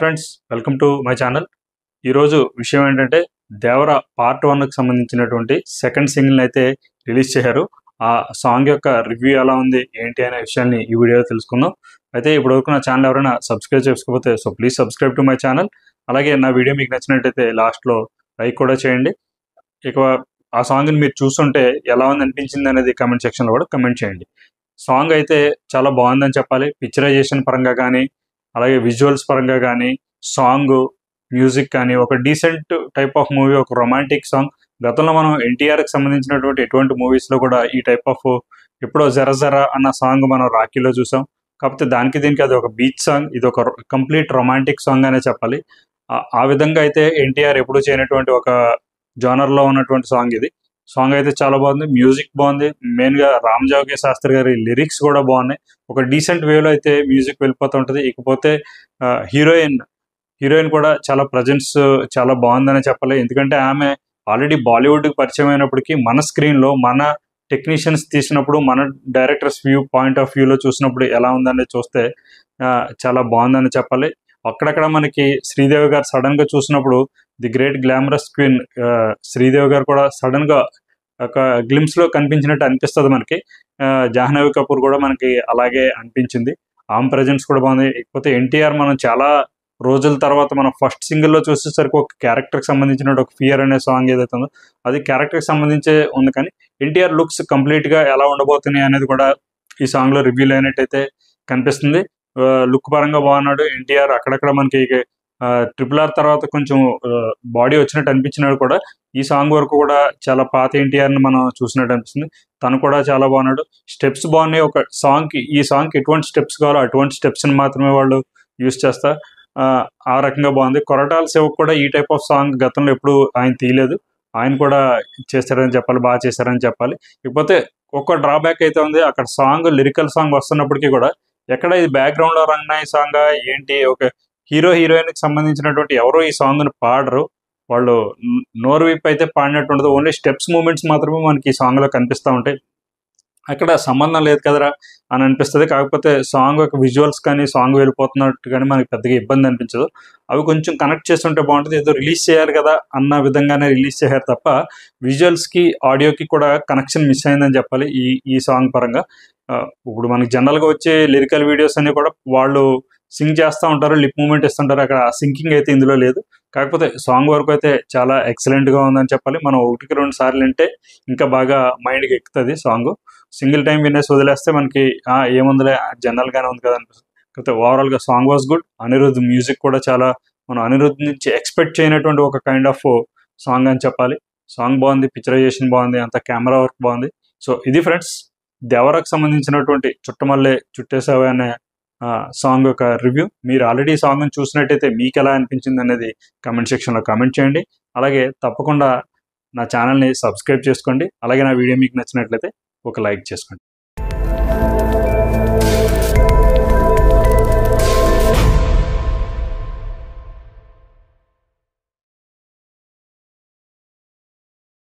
Friends, welcome to my channel. ఈరోజు విషయం ఏంటంటే దేవర పార్ట్ 1కి సంబంధించినటువంటి సెకండ్ సింగిల్ని అయితే రిలీజ్ చేశారు. ఆ సాంగ్ యొక్క రివ్యూ ఎలా ఉంది ఏంటి అనే విషయాన్ని ఈ వీడియోలో తెలుసుకుందాం. అయితే ఇప్పటివరకు నా ఛానల్ ఎవరైనా సబ్స్క్రైబ్ చేసుకోకపోతే please subscribe to my channel. అలాగే నా వీడియో మీకు నచ్చినట్టయితే లాస్ట్లో లైక్ కూడా చేయండి. ఇక ఆ సాంగ్ని మీరు చూస్తుంటే ఎలా ఉంది అనిపించింది అనేది కమెంట్ సెక్షన్లో కూడా కమెంట్ చేయండి. సాంగ్ అయితే చాలా బాగుందని చెప్పాలి. పిక్చరైజేషన్ పరంగా కానీ, అలాగే విజువల్స్ పరంగా కానీ, సాంగ్ మ్యూజిక్ కానీ ఒక డీసెంట్ టైప్ ఆఫ్ మూవీ, ఒక రొమాంటిక్ సాంగ్. గతంలో మనం ఎన్టీఆర్కి సంబంధించినటువంటి ఎటువంటి మూవీస్లో కూడా ఈ టైప్ ఆఫ్ ఎప్పుడో జర జర అన్న సాంగ్ మనం రాఖీలో చూసాం. కాకపోతే దీనికి అది ఒక బీచ్ సాంగ్, ఇది ఒక కంప్లీట్ రొమాంటిక్ సాంగ్ అనే చెప్పాలి. ఆ విధంగా అయితే ఎన్టీఆర్ ఎప్పుడూ చేయనటువంటి ఒక జానర్లో ఉన్నటువంటి సాంగ్ ఇది. సాంగ్ అయితే చాలా బాగుంది, మ్యూజిక్ బాగుంది. మెయిన్గా రామజోగయ్య శాస్త్రి గారి లిరిక్స్ కూడా బాగున్నాయి. ఒక డీసెంట్ వేలో అయితే మ్యూజిక్ వెళ్ళిపోతూ ఉంటుంది. ఇకపోతే హీరోయిన్ కూడా చాలా ప్రజెన్స్ చాలా బాగుందనే చెప్పాలి. ఎందుకంటే ఆమె ఆల్రెడీ బాలీవుడ్కి పరిచయం అయినప్పటికీ మన స్క్రీన్లో మన టెక్నీషియన్స్ తీసినప్పుడు, మన డైరెక్టర్స్ పాయింట్ ఆఫ్ వ్యూలో చూసినప్పుడు ఎలా ఉందనేది చూస్తే చాలా బాగుందని చెప్పాలి. అక్కడక్కడ మనకి శ్రీదేవి గారు సడన్గా చూసినప్పుడు the great glamorous queen Sridevi గారు కూడా సడన్గా ఒక గ్లిమ్స్లో కనిపించినట్టు అనిపిస్తుంది మనకి. జాహ్నవి కపూర్ కూడా మనకి అలాగే అనిపించింది. ఆమె ప్రజెన్స్ కూడా బాగుంది. ఇకపోతే ఎన్టీఆర్ మనం చాలా రోజుల తర్వాత మనం ఫస్ట్ సింగిల్లో చూసేసరికి ఒక క్యారెక్టర్కి సంబంధించిన ఒక ఫియర్ అనే సాంగ్ ఏదైతే ఉందో అది క్యారెక్టర్కి సంబంధించే ఉంది. కానీ ఎన్టీఆర్ లుక్స్ కంప్లీట్గా ఎలా ఉండబోతున్నాయి అనేది కూడా ఈ సాంగ్లో రివ్యూలు అయినట్టయితే కనిపిస్తుంది. లుక్ పరంగా బాగున్నాడు ఎన్టీఆర్. అక్కడక్కడ మనకి RRR తర్వాత కొంచెం బాడీ వచ్చినట్టు అనిపించినాడు కూడా. ఈ సాంగ్ వరకు కూడా చాలా పాత ఎన్టీఆర్ని మనం చూసినట్టు అనిపిస్తుంది. తను కూడా చాలా బాగున్నాడు. స్టెప్స్ బాగున్నాయి. ఒక సాంగ్కి ఈ సాంగ్కి ఎటువంటి స్టెప్స్ కావాలో అటువంటి స్టెప్స్ని మాత్రమే వాళ్ళు యూజ్ చేస్తారు. ఆ రకంగా బాగుంది. కొరటాల శివకు కూడా ఈ టైప్ ఆఫ్ సాంగ్ గతంలో ఎప్పుడు ఆయన తీయలేదు. ఆయన కూడా చేశారని చెప్పాలి, బాగా చేశారని చెప్పాలి. ఇకపోతే ఒక్క డ్రాబ్యాక్ అయితే ఉంది. అక్కడ సాంగ్ లిరికల్ సాంగ్ వస్తున్నప్పటికీ కూడా ఎక్కడ ఇది బ్యాక్గ్రౌండ్లో రంగనాయ సాంగ్ ఏంటి, ఒక హీరోయిన్కి సంబంధించినటువంటి ఎవరో ఈ సాంగ్ని పాడరు. వాళ్ళు నోరు విప్ అయితే పాడినట్టు ఉండదు. ఓన్లీ స్టెప్స్ మూమెంట్స్ మాత్రమే మనకి ఈ సాంగ్లో కనిపిస్తూ ఉంటాయి. అక్కడ సంబంధం లేదు కదరా అని అనిపిస్తుంది. కాకపోతే సాంగ్ యొక్క విజువల్స్ కానీ, సాంగ్ వెళ్ళిపోతున్నట్టు కానీ మనకి పెద్దగా ఇబ్బంది అనిపించదు. అవి కొంచెం కనెక్ట్ చేస్తుంటే బాగుంటుంది. ఏదో రిలీజ్ చేయాలి కదా అన్న విధంగానే రిలీజ్ చేశారు తప్ప విజువల్స్కి ఆడియోకి కూడా కనెక్షన్ మిస్ అయిందని చెప్పాలి ఈ సాంగ్ పరంగా. ఇప్పుడు మనకి జనరల్గా వచ్చే లిరికల్ వీడియోస్ అన్ని కూడా వాళ్ళు సింగ్ చేస్తూ ఉంటారు, లిప్ మూమెంట్ ఇస్తుంటారు. అక్కడ సింకింగ్ అయితే ఇందులో లేదు. కాకపోతే సాంగ్ వరకు అయితే చాలా ఎక్సలెంట్గా ఉందని చెప్పాలి. మనం 1-2 సార్లు వింటే ఇంకా బాగా మైండ్కి ఎక్కుతుంది సాంగ్. సింగిల్ టైం వినేసి వదిలేస్తే మనకి ఏముందిలే జనరల్గానే ఉంది కదా అనిపిస్తుంది. కాకపోతే ఓవరాల్గా song was good. Anirudh music కూడా చాలా మనం అనిరుద్ధ్ నుంచి ఎక్స్పెక్ట్ చేయనటువంటి ఒక కైండ్ ఆఫ్ సాంగ్ అని చెప్పాలి. సాంగ్ బాగుంది, పిక్చరైజేషన్ బాగుంది, అంత కెమెరా వర్క్ బాగుంది. సో ఇది ఫ్రెండ్స్ దేవరకు సంబంధించినటువంటి చుట్టమల్లే చుట్టేసావే అనే సాంగ్ యొక్క రివ్యూ. మీరు ఆల్రెడీ సాంగ్ని చూసినట్టయితే మీకు ఎలా అనిపించింది అనేది కమెంట్ సెక్షన్లో కమెంట్ చేయండి. అలాగే తప్పకుండా నా ఛానల్ని సబ్స్క్రైబ్ చేసుకోండి. అలాగే నా వీడియో మీకు నచ్చినట్లయితే ఒక లైక్ చేసుకోండి.